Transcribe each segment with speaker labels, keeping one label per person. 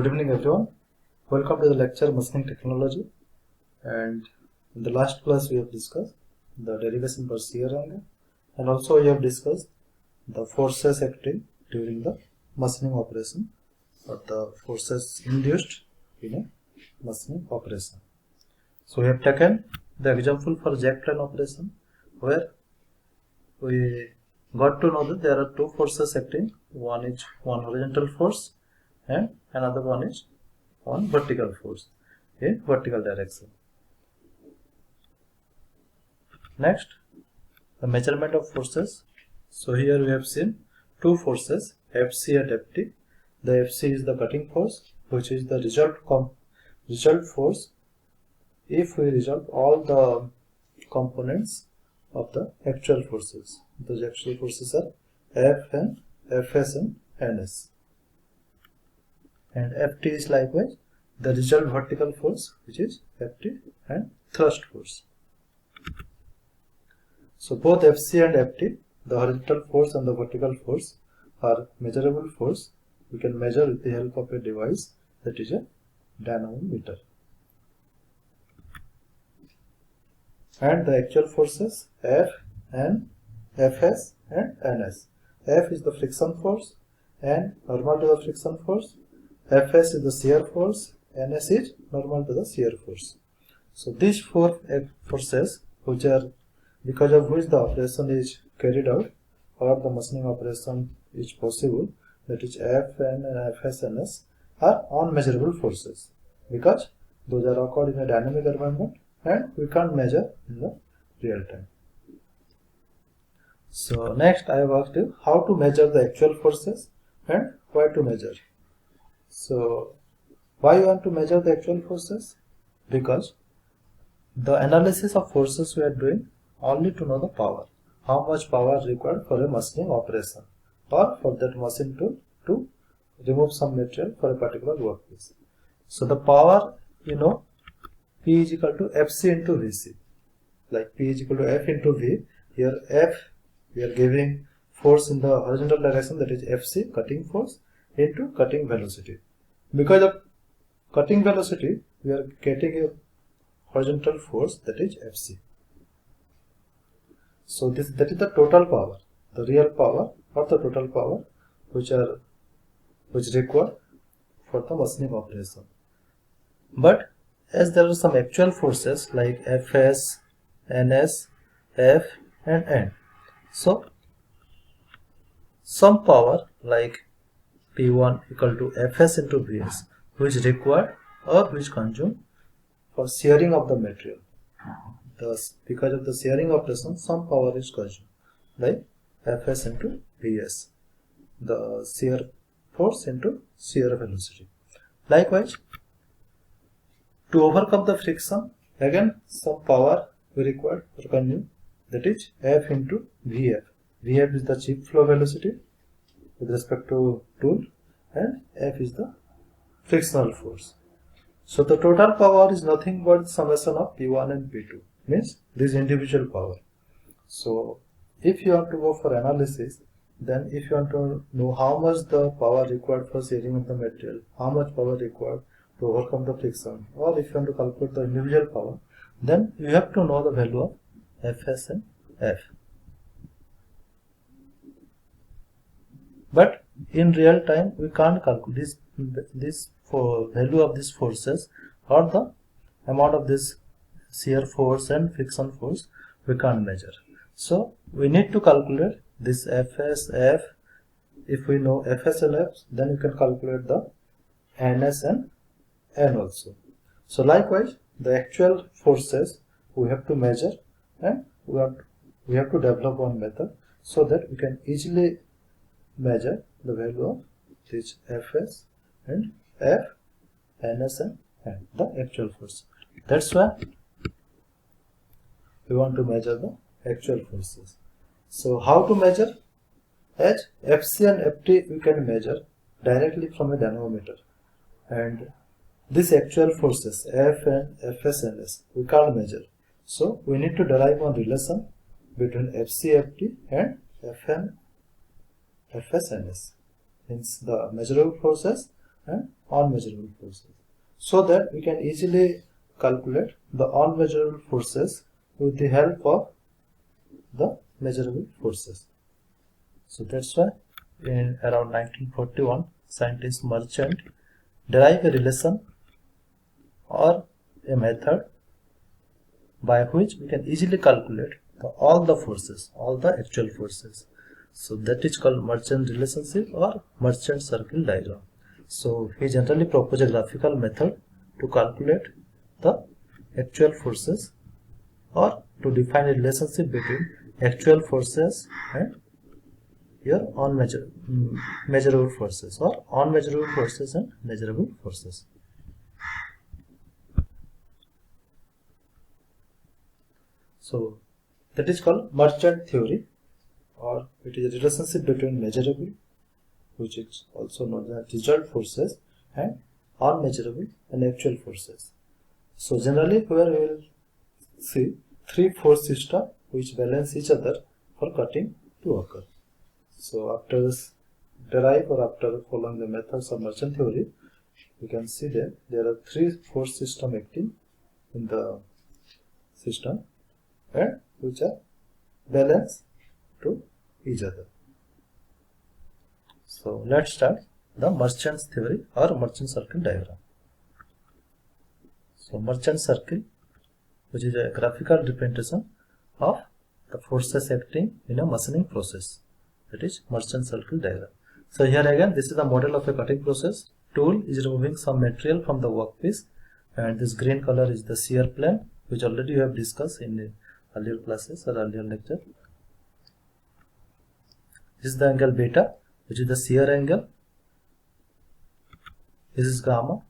Speaker 1: Good evening everyone. Welcome to the lecture Machining Technology. And in the last class we have discussed the derivation per shear angle, and also we have discussed the forces acting during the machining operation or the forces induced in a machining operation. So we have taken the example for jack plane operation where we got to know that there are two forces acting. One is one horizontal force and another one is one vertical force in vertical direction. Next, the measurement of forces. So here we have seen two forces, Fc and Ft. The Fc is the cutting force, which is the result force if we resolve all the components of the actual forces. Those actual forces are F and Fs and Ns. And Ft is likewise the result vertical force, which is Ft, and thrust force. So both Fc and Ft, the horizontal force and the vertical force, are measurable force. We can measure with the help of a device that is a dynamometer. And the actual forces F and Fs and Ns. F is the friction force, N normal to the friction force, Fs is the shear force, Ns is normal to the shear force. So these four forces, which are because of which the operation is carried out or the machining operation is possible, that is F and Fs and Ns, are unmeasurable forces because those are occurred in a dynamic environment and we can't measure in the real time. So next I have asked you how to measure the actual forces and why to measure. So why you want to measure the actual forces? Because the analysis of forces we are doing only to know the power. How much power is required for a machining operation or for that machine tool to remove some material for a particular workpiece. So the power, P is equal to Fc into Vc. Like P is equal to F into V. Here F, we are giving force in the horizontal direction, that is Fc, cutting force, into cutting velocity. Because of cutting velocity, we are getting a horizontal force, that is Fc. So that is the total power, the real power or the total power which required for the machining operation. But as there are some actual forces like Fs, Ns, F and N. So some power like P1 equal to Fs into Vs, which is required or which consumed for shearing of the material. Thus, because of the shearing operation, some power is consumed, like Fs into Vs, the shear force into shear velocity. Likewise, to overcome the friction, again some power we require or consume, that is F into Vf. Vf is the chip flow velocity with respect to tool, and F is the frictional force. So the total power is nothing but summation of P1 and P2, means this individual power. So if you want to go for analysis, then if you want to know how much the power required for shearing of the material, how much power required to overcome the friction, or if you want to calculate the individual power, then you have to know the value of Fs and F. But in real time we can't calculate this for value of these forces or the amount of this shear force and friction force we can't measure. So we need to calculate this Fs, F. If we know Fs and F, then you can calculate the Ns and N also. So likewise, the actual forces we have to measure, and we have to develop one method so that we can easily measure the value of this Fs and F, Ns and N, the actual force. That's why we want to measure the actual forces. So how to measure? As Fc and Ft we can measure directly from a dynamometer, and these actual forces F and Fs and Ns we can't measure. So we need to derive one relation between Fc, Ft and Fn, Fs and Ns. Hence the measurable forces and unmeasurable forces, so that we can easily calculate the unmeasurable forces with the help of the measurable forces. So that's why in around 1941, scientist Merchant derived a relation or a method by which we can easily calculate all the forces, all the actual forces. So that is called Merchant relationship or Merchant circle diagram. So he generally proposed a graphical method to calculate the actual forces or to define a relationship between actual forces and your measurable forces, or unmeasurable forces and measurable forces. So that is called Merchant theory, or it is a relationship between measurable, which is also known as result forces, and unmeasurable and actual forces. So generally here we will see three force system which balance each other for cutting to occur. So after this derive or after following the methods of Merchant theory, we can see that there are three force system acting in the system and which are balanced to each other. So let's start the Merchant's theory or Merchant circle diagram. So Merchant circle, which is a graphical representation of the forces acting in a machining process, that is Merchant circle diagram. So here again, this is the model of a cutting process. Tool is removing some material from the workpiece, and this green color is the shear plane, which already you have discussed in earlier classes or earlier lecture. This is the angle beta, which is the shear angle. This is gamma,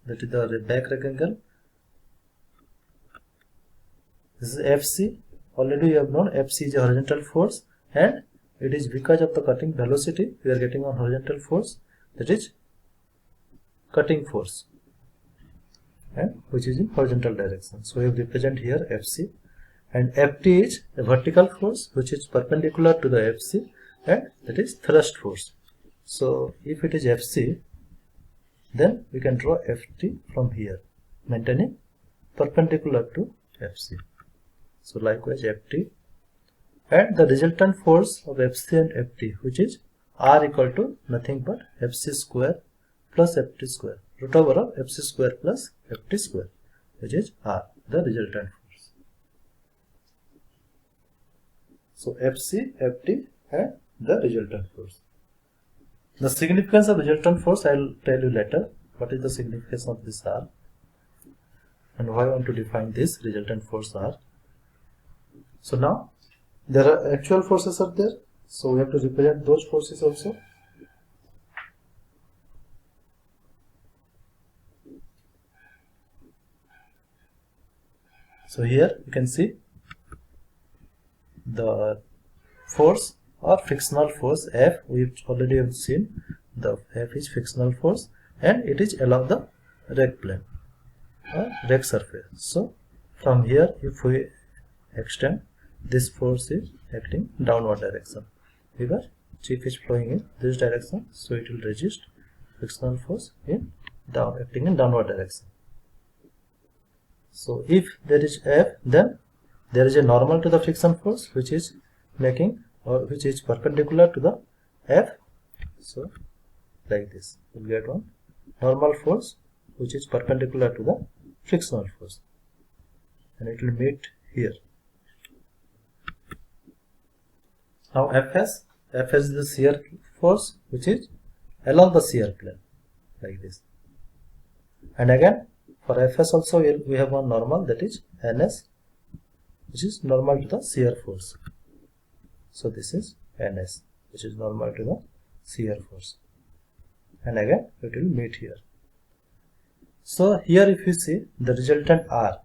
Speaker 1: that is the back rake angle. This is FC. Already you have known FC is a horizontal force, and it is because of the cutting velocity we are getting on horizontal force, that is cutting force, and which is in horizontal direction. So we represent here FC, and FT is a vertical force which is perpendicular to the FC, and that is thrust force. So if it is FC, then we can draw FT from here, maintaining perpendicular to FC. So likewise FT, and the resultant force of FC and FT, which is R equal to nothing but FC square plus FT square, root over of FC square plus FT square, which is R, the resultant force. So FC, FT and the resultant force. The significance of resultant force I will tell you later. What is the significance of this R and why I want to define this resultant force R. So now there are actual forces are there, so we have to represent those forces also. So here you can see the force or frictional force F, we already have seen the F is frictional force, and it is along the rake plane or rake surface. So from here if we extend, this force is acting downward direction because chip is flowing in this direction, so it will resist frictional force in acting in downward direction. So if there is F, then there is a normal to the friction force which is making or which is perpendicular to the F. So like this we will get one normal force which is perpendicular to the frictional force, and it will meet here. Now Fs is the shear force which is along the shear plane like this, and again for Fs also we have one normal, that is Ns, which is normal to the shear force. So this is Ns, which is normal to the shear force, and again it will meet here. So here if you see the resultant R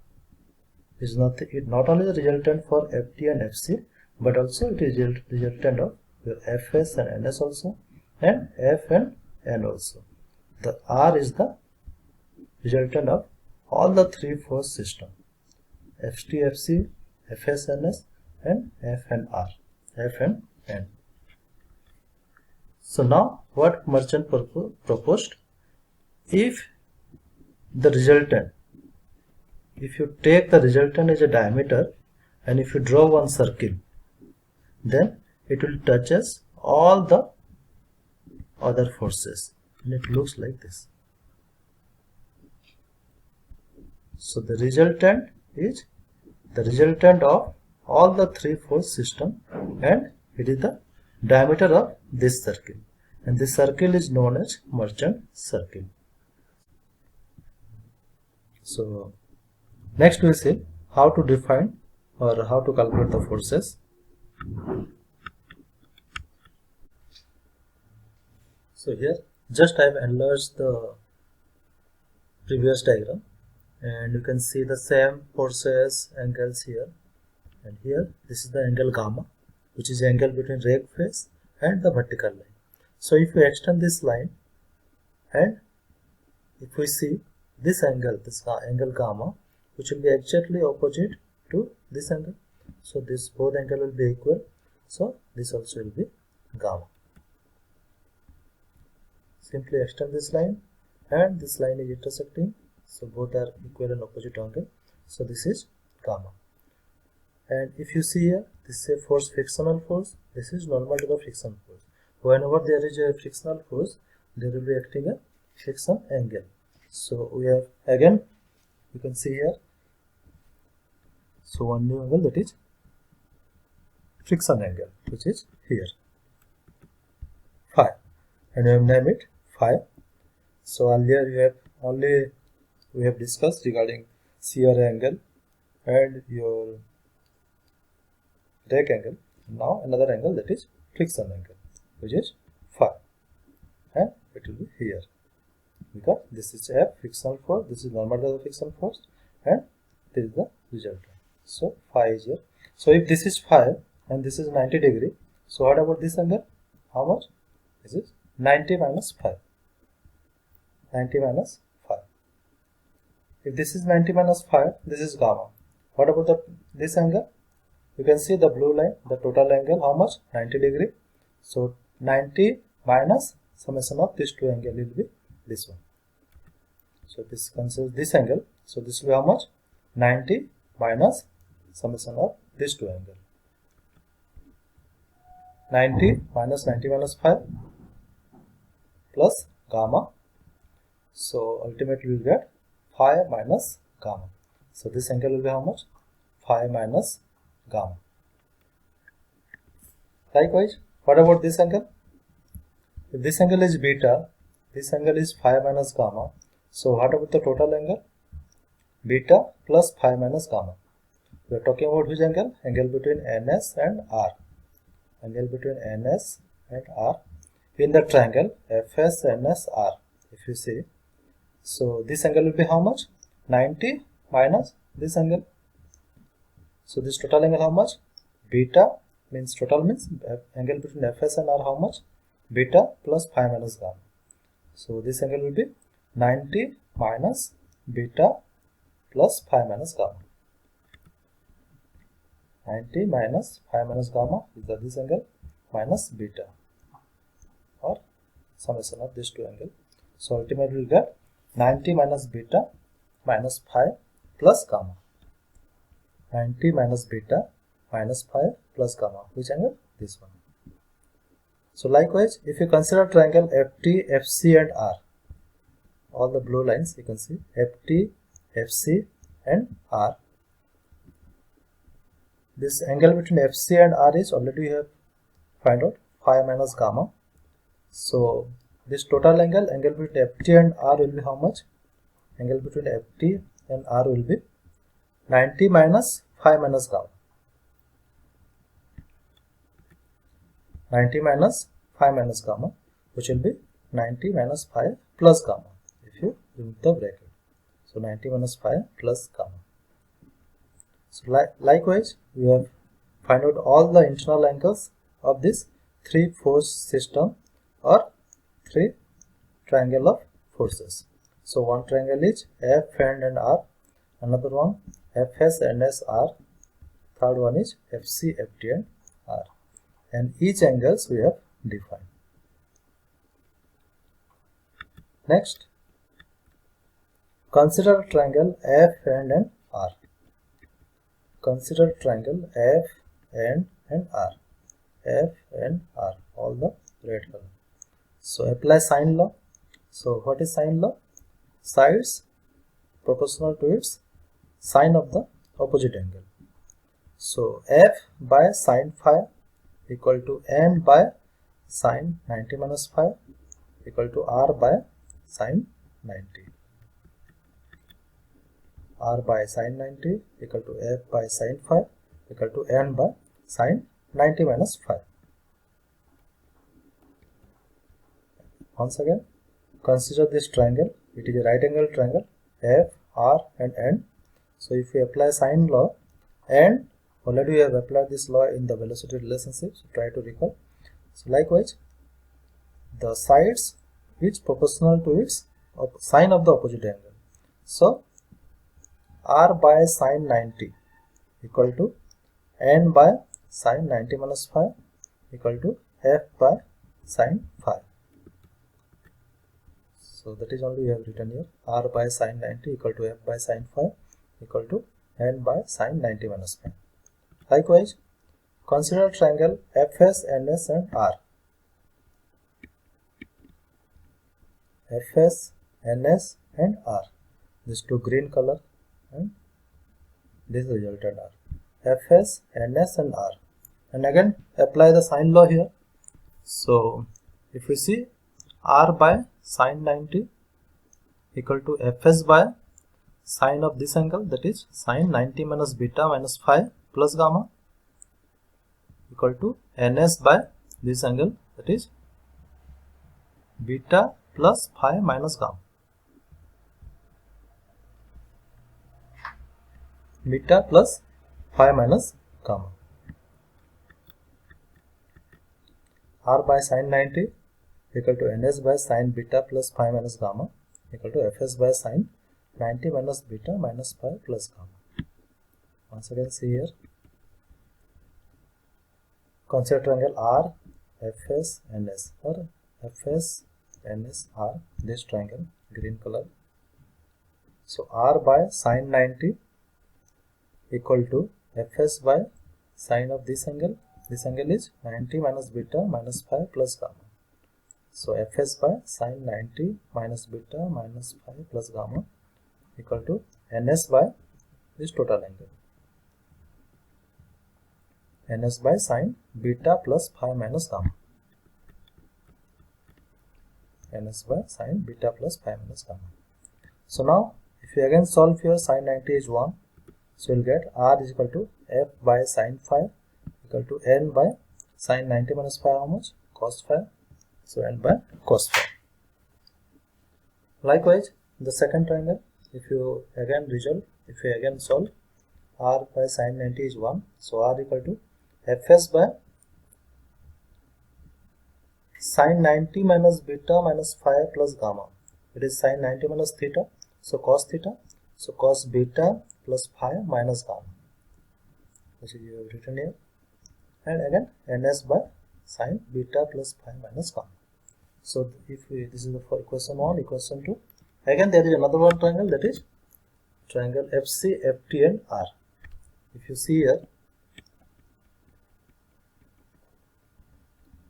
Speaker 1: is not only the resultant for Ft and Fc, but also it is resultant of your Fs and Ns also, and F and N also. The R is the resultant of all the three force system, Ft, Fc, Fs, Ns, and F and R, F and N. So now what Merchant proposed, if the resultant, if you take the resultant as a diameter and if you draw one circle, then it will touches all the other forces and it looks like this. So the resultant is the resultant of all the three force system, and it is the diameter of this circle, and this circle is known as merchant circle. So next we see how to define or how to calculate the forces. So here just I have enlarged the previous diagram, and you can see the same forces angles here, and here this is the angle gamma, which is the angle between rake face and the vertical line. So if we extend this line and if we see this angle gamma, which will be exactly opposite to this angle, so this both angle will be equal, so this also will be gamma. Simply extend this line and this line is intersecting, so both are equal and opposite angle, so this is gamma. And if you see here, this is a force, frictional force, this is normal to the friction force. Whenever there is a frictional force, there will be acting a friction angle. So we have again, you can see here, so one new angle, that is friction angle, which is here, phi, and we have named it phi. So earlier we have discussed regarding shear angle and your rake angle. Now another angle, that is friction angle, which is phi, and it will be here because this is a frictional force, this is normal to the friction force, and this is the resultant. So phi is here. So if this is phi and this is 90 degree, so what about this angle? How much? This is 90 minus phi. 90 minus phi. If this is 90 minus phi, this is gamma. What about this angle? You can see the blue line, the total angle, how much? 90 degree. So 90 minus summation of these two angles will be this one. So this considers this angle. So this will be how much? 90 minus summation of these two angles. 90 minus 90 minus phi plus gamma. So ultimately we will get phi minus gamma. So this angle will be how much? Phi minus gamma. Likewise, what about this angle? If this angle is beta, this angle is phi minus gamma. So what about the total angle? Beta plus phi minus gamma. We are talking about which angle? Angle between NS and R. Angle between NS and R in the triangle FS, NS, R. If you see, so this angle will be how much? 90 minus this angle. So this total angle how much? Beta means total means angle between Fs and R how much? Beta plus phi minus gamma. So this angle will be 90 minus beta plus phi minus gamma. 90 minus phi minus gamma is this angle minus beta, or summation of these two angles. So ultimately we will get 90 minus beta minus phi plus gamma. 90 minus beta minus phi plus gamma. Which angle? This one. So likewise, if you consider triangle FT, FC and R, all the blue lines you can see FT, FC and R. This angle between FC and R is already we have find out phi minus gamma. So this total angle between FT and R will be how much? Angle between FT and R will be 90 minus phi minus gamma. 90 minus phi minus gamma, which will be 90 minus phi plus gamma if you remove the bracket. So 90 minus phi plus gamma. So likewise, we have find out all the internal angles of this three force system or three triangle of forces. So one triangle is F and R, another one Fs and S R, third one is FC, FT and R, and each angles we have defined. Next, Consider triangle F and R. Consider triangle F and R. F and R, all the red color. So apply sine law. So what is sine law? Sides proportional to its sine of the opposite angle. So F by sine phi equal to N by sine 90 minus phi equal to R by sine 90. R by sine 90 equal to F by sine phi equal to N by sine 90 minus phi. Once again, consider this triangle. It is a right angle triangle F, R and N. So if we apply sine law, and already we have applied this law in the velocity relationship, so try to recall. So likewise, the sides is proportional to its sine of the opposite angle. So R by sine 90 equal to N by sine 90 minus phi equal to F by sine phi. So that is only we have written here. R by sine 90 equal to F by sine phi equal to N by sine 90 minus phi. Likewise, consider triangle FS, NS and R. FS, NS and R. These two green color and this resulted R. FS, NS and R. And again apply the sine law here. So if we see R by sine 90 equal to Fs by sine of this angle, that is sine 90 minus beta minus phi plus gamma equal to Ns by this angle, that is beta plus phi minus gamma. Beta plus phi minus gamma. R by sine 90 equal to Ns by sine beta plus phi minus gamma equal to Fs by sine 90 minus beta minus phi plus gamma. Once again see here. Consider triangle R, Fs, Ns or Fs, Ns, R, this triangle, green color. So R by sine 90 equal to Fs by sine of this angle is 90 minus beta minus phi plus gamma. So Fs by sine 90 minus beta minus phi plus gamma equal to Ns by this total angle. Ns by sine beta plus phi minus gamma. Ns by sine beta plus phi minus gamma. So now if you again solve here, sine 90 is 1. So you'll get R is equal to F by sine phi equal to N by sine 90 minus phi, how much? Cos phi. So N by cos phi. Likewise, the second triangle, if you again resolve, if you again solve, R by sine 90 is 1. So R equal to Fs by sine 90 minus beta minus phi plus gamma. It is sine 90 minus theta. So cos theta. So cos beta plus phi minus gamma, which is you have written here. And again Ns by sine beta plus phi minus gamma. So if we, this is the for equation 1, equation 2. Again there is another one triangle, that is triangle FC, FT and R. If you see here,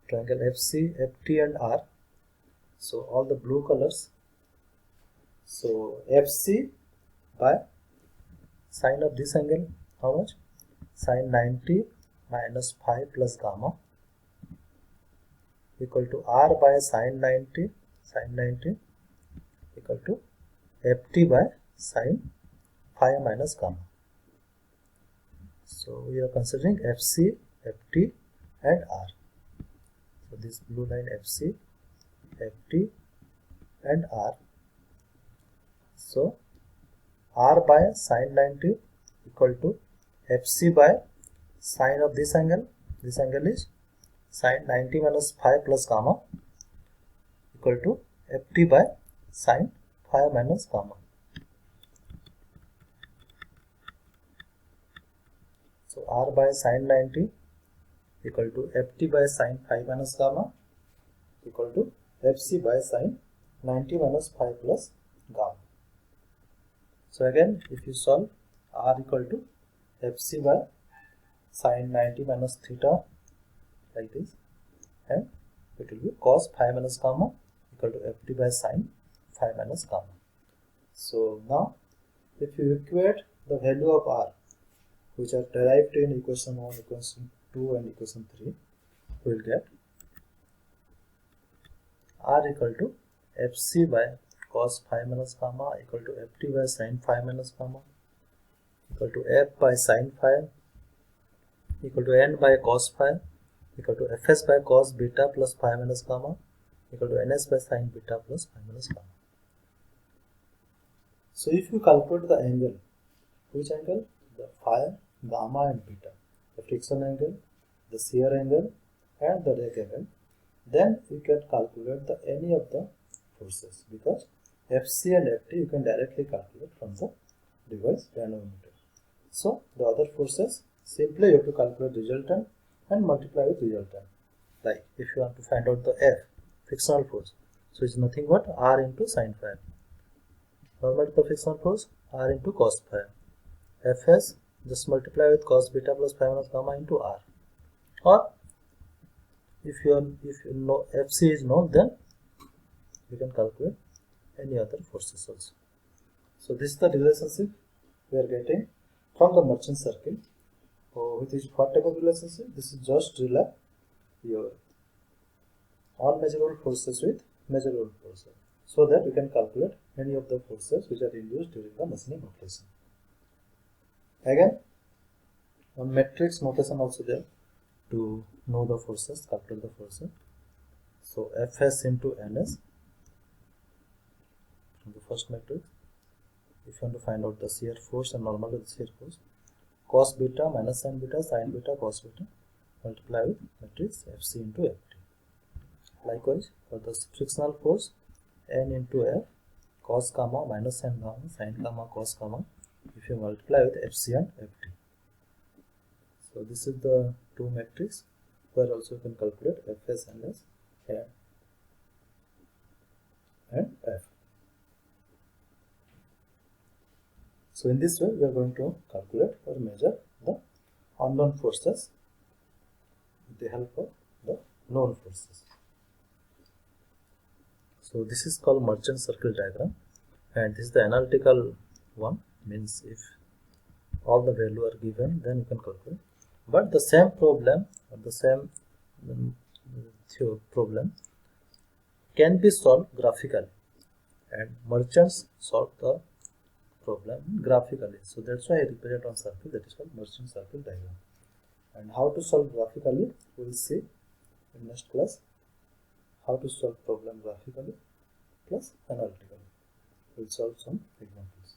Speaker 1: triangle FC, FT and R. So all the blue colors. So FC by sine of this angle, how much? Sine 90 minus phi plus gamma equal to R by sine 90 equal to Ft by sine phi minus gamma. So we are considering FC, Ft and R. So this blue line FC, Ft and R. So R by sine 90 equal to Fc by sine of this angle is sine 90 minus phi plus gamma equal to Ft by sine phi minus gamma. So R by sine 90 equal to Ft by sine phi minus gamma equal to Fc by sine 90 minus phi plus gamma. So again, if you solve r equal to fc by sine 90 minus theta like this, and it will be cos phi minus gamma equal to ft by sine phi minus gamma. So now if you equate the value of r which are derived in equation 1, equation 2 and equation 3, we will get r equal to fc by cos phi minus gamma equal to ft by sine phi minus gamma equal to f by sine phi equal to n by cos phi equal to fs by cos beta plus phi minus gamma equal to ns by sine beta plus phi minus gamma. So if you calculate the angle, which angle? The phi, gamma and beta, the friction angle, the shear angle and the rake angle, then you can calculate the any of the forces, because Fc and Ft you can directly calculate from the device dynamometer. So the other forces, simply you have to calculate resultant and multiply with resultant. Like if you want to find out the F, frictional force, so it's nothing but R into sin phi. Normal to the frictional force, R into cos phi. Fs, just multiply with cos beta plus phi minus gamma into R. Or if you know Fc is known, then you can calculate any other forces also. So this is the relationship we are getting from the merchant circle. With which what type of relationship? This is just relate your unmeasurable forces with measurable forces, so that you can calculate any of the forces which are induced during the machining operation. Again, one matrix notation also there to know the forces, calculate the forces. So Fs into Ns from the first matrix. If you want to find out the shear force and normal to the shear force, cos beta minus sin beta sin beta cos beta multiply with matrix Fc into Ft. Likewise, for the frictional force, N into F cos gamma minus sin gamma sin gamma cos gamma, if you multiply with Fc and Ft. So this is the two matrix where also you can calculate Fs, Ns and F. So in this way we are going to calculate or measure the unknown forces with the help of the known forces. So this is called merchant circle diagram, and this is the analytical one, means if all the value are given then you can calculate. But the same problem or the same problem can be solved graphically, and merchants solve the problem graphically. So that's why I represent on circle, that is called merchant circle diagram. And how to solve graphically, we will see in next class. How to solve problem graphically plus analytically. We will solve some examples.